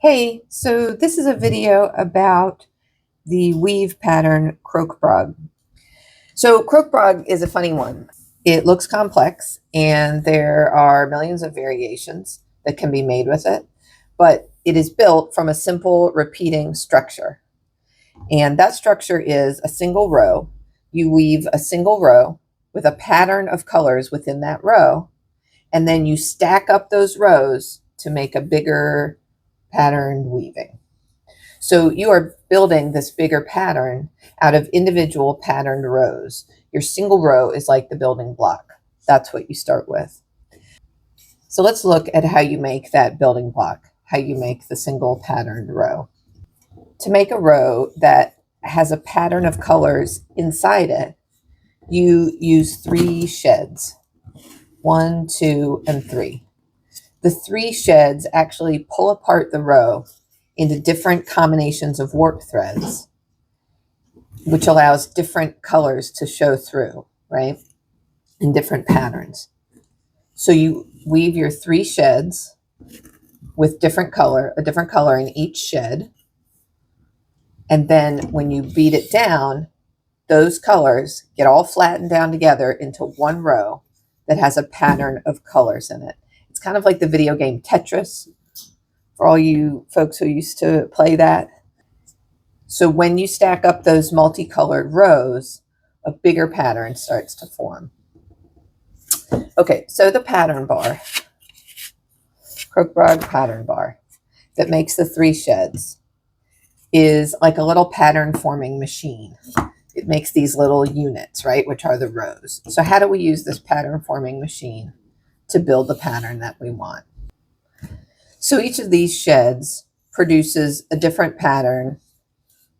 Hey, so this is a video about the weave pattern Krokbragd. So Krokbragd is a funny one. It looks complex and there are millions of variations that can be made with it, but it is built from a simple repeating structure. And that structure is a single row. You weave a single row with a pattern of colors within that row, and then you stack up those rows to make a bigger patterned weaving. So you are building this bigger pattern out of individual patterned rows. Your single row is like the building block. That's what you start with. So let's look at how you make that building block, how you make the single patterned row. To make a row that has a pattern of colors inside it, you use 3 sheds, 1, 2, and 3. The 3 sheds actually pull apart the row into different combinations of warp threads, which allows different colors to show through, right? In different patterns. So you weave your 3 sheds with a different color in each shed. And then when you beat it down, those colors get all flattened down together into one row that has a pattern of colors in it. It's kind of like the video game Tetris, for all you folks who used to play that. So when you stack up those multicolored rows, a bigger pattern starts to form. Okay, so the pattern bar, Krokbragd pattern bar that makes the 3 sheds is like a little pattern forming machine. It makes these little units, right, which are the rows. So how do we use this pattern forming machine to build the pattern that we want? So each of these sheds produces a different pattern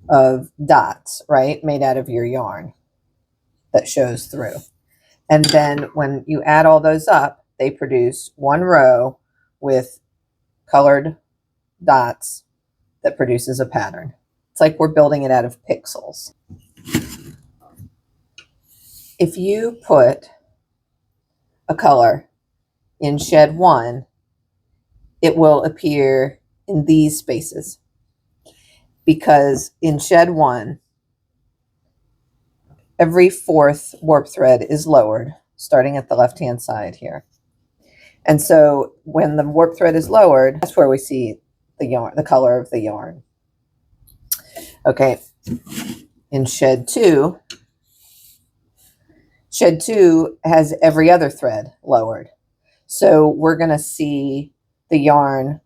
of dots, right, made out of your yarn that shows through. And then when you add all those up, they produce one row with colored dots that produces a pattern. It's like we're building it out of pixels. If you put a color in shed 1, it will appear in these spaces, because in shed 1, every 4th warp thread is lowered, starting at the left-hand side here. And so when the warp thread is lowered, that's where we see the yarn, the color of the yarn. Okay, in shed 2 has every other thread lowered. So we're going to see the yarn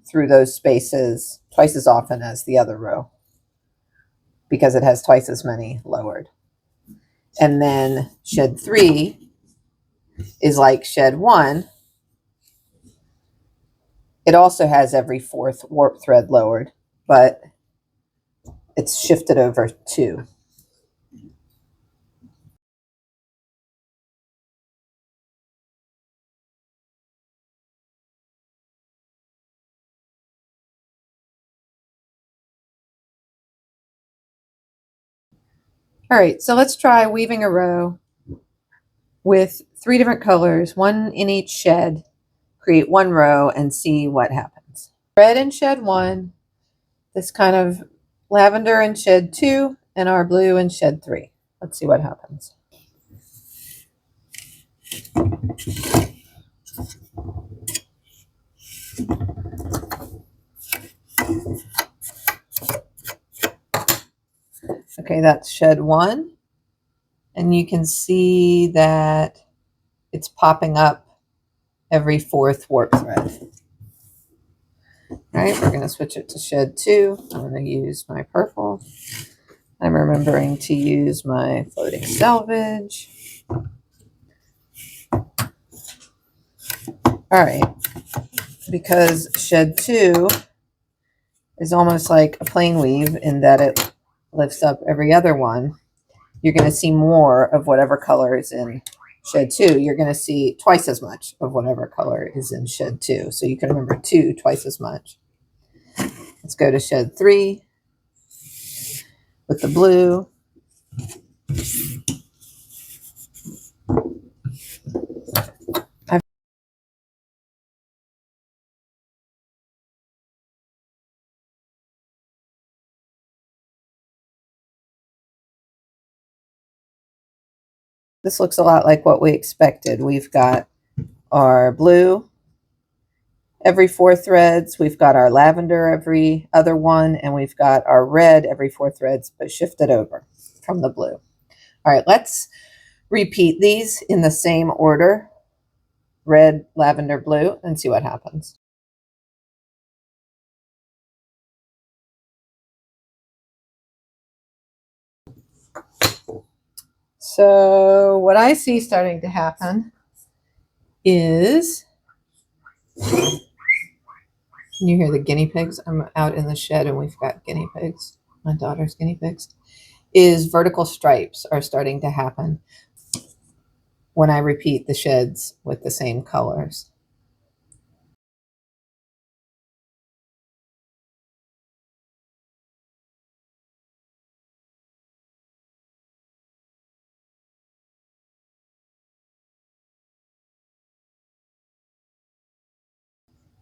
through those spaces twice as often as the other row, because it has twice as many lowered. And then shed 3 is like shed 1. It also has every 4th warp thread lowered, but it's shifted over 2. All right, so let's try weaving a row with 3 different colors, 1 in each shed. Create 1 row and see what happens. Red in shed 1, this kind of lavender in shed 2, and our blue in shed 3. Let's see what happens. Okay, that's shed 1. And you can see that it's popping up every 4th warp thread. All right, we're going to switch it to shed 2. I'm going to use my purple. I'm remembering to use my floating salvage. All right, because shed 2 is almost like a plain weave in that it lifts up every other one, you're going to see more of whatever color is in shed 2. You're going to see twice as much of whatever color is in shed 2. So you can remember 2 twice as much. Let's go to shed 3 with the blue. This looks a lot like what we expected. We've got our blue every 4 threads, we've got our lavender every other one, and we've got our red every 4 threads, but shifted over from the blue. All right, let's repeat these in the same order, red, lavender, blue, and see what happens. So what I see starting to happen is, can you hear the guinea pigs? I'm out in the shed and we've got guinea pigs, my daughter's guinea pigs, is vertical stripes are starting to happen when I repeat the sheds with the same colors.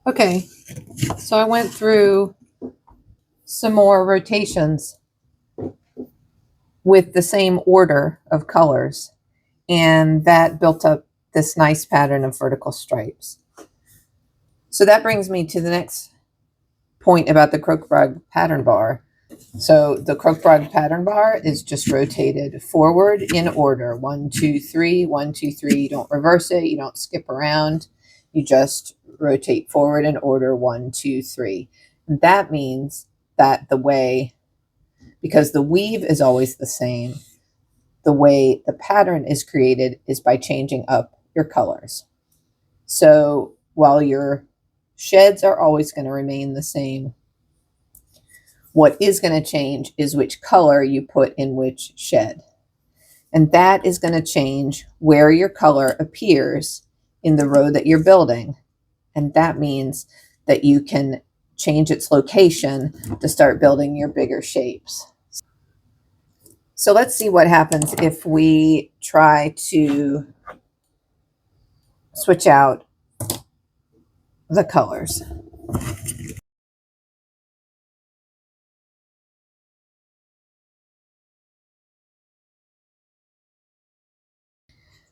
Okay, so I went through some more rotations with the same order of colors, and that built up this nice pattern of vertical stripes. So that brings me to the next point about the Krokbragd pattern bar. So the Krokbragd pattern bar is just rotated forward in order. 1, 2, 3, 1, 2, 3. You don't reverse it. You don't skip around. You just rotate forward in order 1, 2, 3. And that means that the way, because the weave is always the same, the way the pattern is created is by changing up your colors. So while your sheds are always going to remain the same, what is going to change is which color you put in which shed. And that is going to change where your color appears in the row that you're building. And that means that you can change its location to start building your bigger shapes. So let's see what happens if we try to switch out the colors.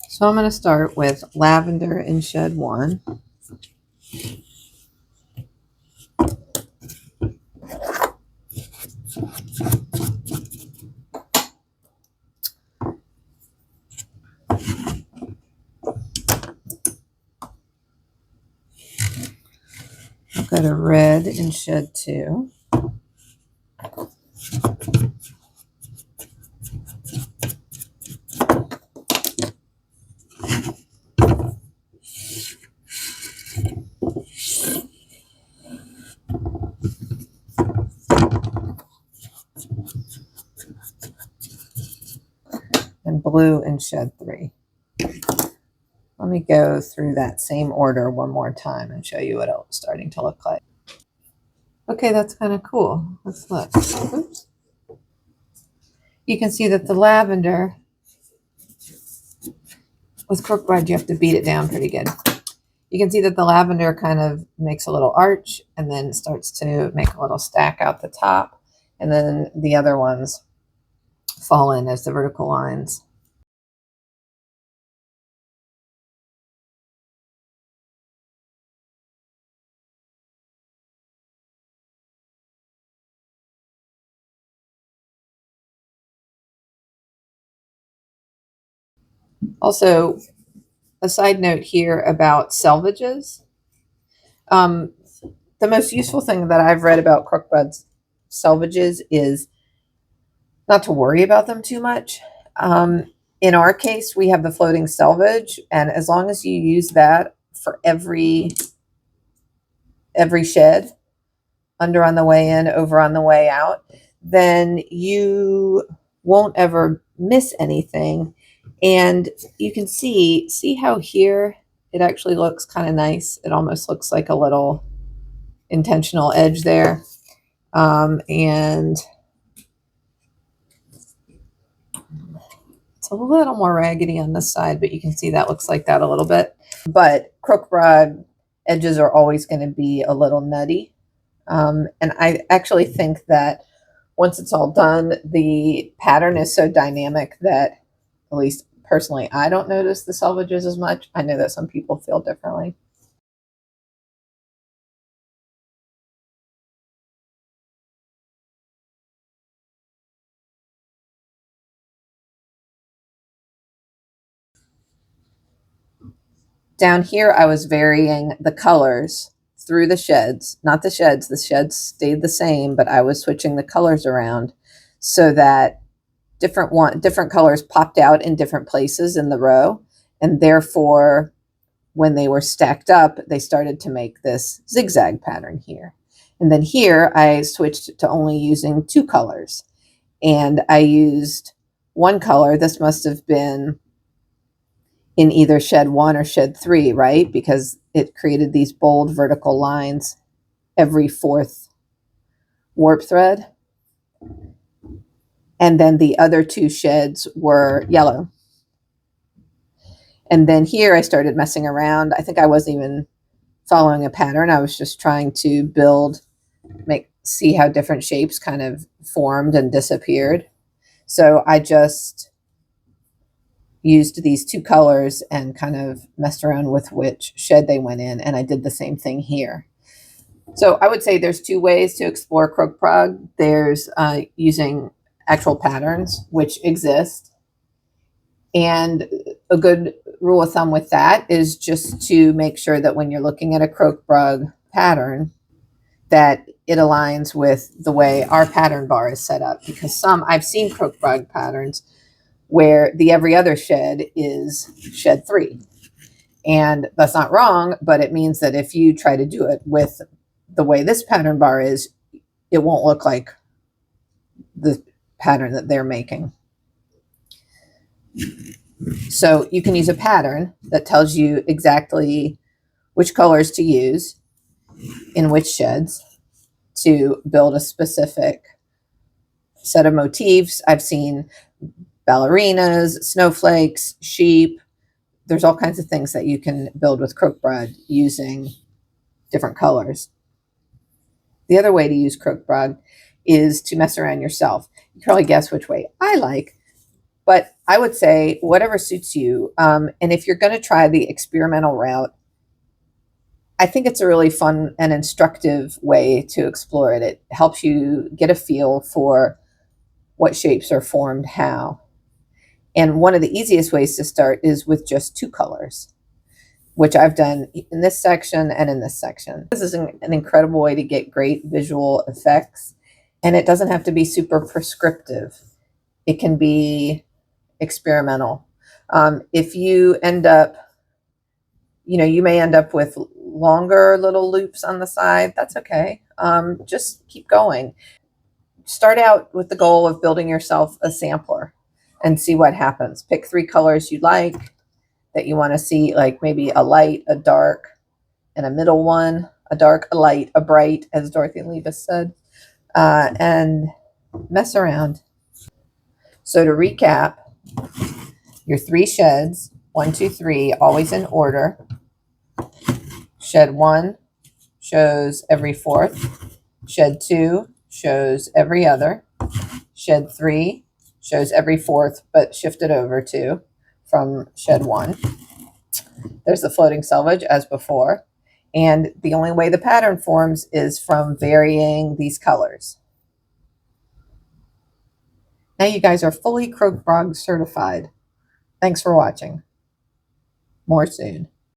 So I'm going to start with lavender in shed 1. I've got a red in shed 2. And blue in shed 3. Let me go through that same order one more time and show you what it's starting to look like. Okay, that's kind of cool. Let's look. Oops. You can see that the lavender, with Krokbragd, you have to beat it down pretty good. You can see that the lavender kind of makes a little arch and then starts to make a little stack out the top. And then the other ones fall in as the vertical lines. Also, a side note here about salvages. The most useful thing that I've read about Krokbrad's salvages is not to worry about them too much. In our case, we have the floating salvage, and as long as you use that for every shed, under on the way in, over on the way out, then you won't ever miss anything. And you can see how here it actually looks kind of nice. It almost looks like a little intentional edge there. And it's a little more raggedy on this side, but you can see that looks like that a little bit. But Krokbragd edges are always going to be a little nutty. And I actually think that once it's all done, the pattern is so dynamic that, at least Personally, I don't notice the salvages as much. I know that some people feel differently. Down here, I was varying the colors through the sheds, not the sheds. The sheds stayed the same, but I was switching the colors around so that different colors popped out in different places in the row, and therefore when they were stacked up, they started to make this zigzag pattern here. And then here I switched to only using two colors, and I used one color. This must have been in either shed 1 or shed 3, right? Because it created these bold vertical lines every fourth warp thread. And then the other 2 sheds were yellow. And then here I started messing around. I think I wasn't even following a pattern. I was just trying to build, see how different shapes kind of formed and disappeared. So I just used these 2 colors and kind of messed around with which shed they went in. And I did the same thing here. So I would say there's 2 ways to explore Krokbragd. There's using actual patterns, which exist. And a good rule of thumb with that is just to make sure that when you're looking at a Krokbragd pattern, that it aligns with the way our pattern bar is set up. Because I've seen Krokbragd patterns where the every other shed is shed 3. And that's not wrong, but it means that if you try to do it with the way this pattern bar is, it won't look like the pattern that they're making. So you can use a pattern that tells you exactly which colors to use in which sheds to build a specific set of motifs. I've seen ballerinas, snowflakes, sheep. There's all kinds of things that you can build with Krokbragd using different colors. The other way to use Krokbragd is to mess around yourself. You can probably guess which way I like, but I would say whatever suits you. And if you're going to try the experimental route, I think it's a really fun and instructive way to explore it. It helps you get a feel for what shapes are formed how. And one of the easiest ways to start is with just 2 colors, which I've done in this section and in this section. This is an incredible way to get great visual effects, and it doesn't have to be super prescriptive. It can be experimental. If you end up, you may end up with longer little loops on the side. That's okay. Just keep going. Start out with the goal of building yourself a sampler and see what happens. Pick 3 colors you like that you want to see, like maybe a light, a dark, and a middle one. A dark, a light, a bright, as Dorothy Levis said, and mess around. So to recap, your 3 sheds, 1, 2, 3, always in order. Shed 1 shows every fourth. Shed 2 shows every other. Shed 3 shows every fourth, but shifted over to from shed 1. There's the floating selvage as before. And the only way the pattern forms is from varying these colors. Now you guys are fully Krokbragd certified. Thanks for watching. More soon.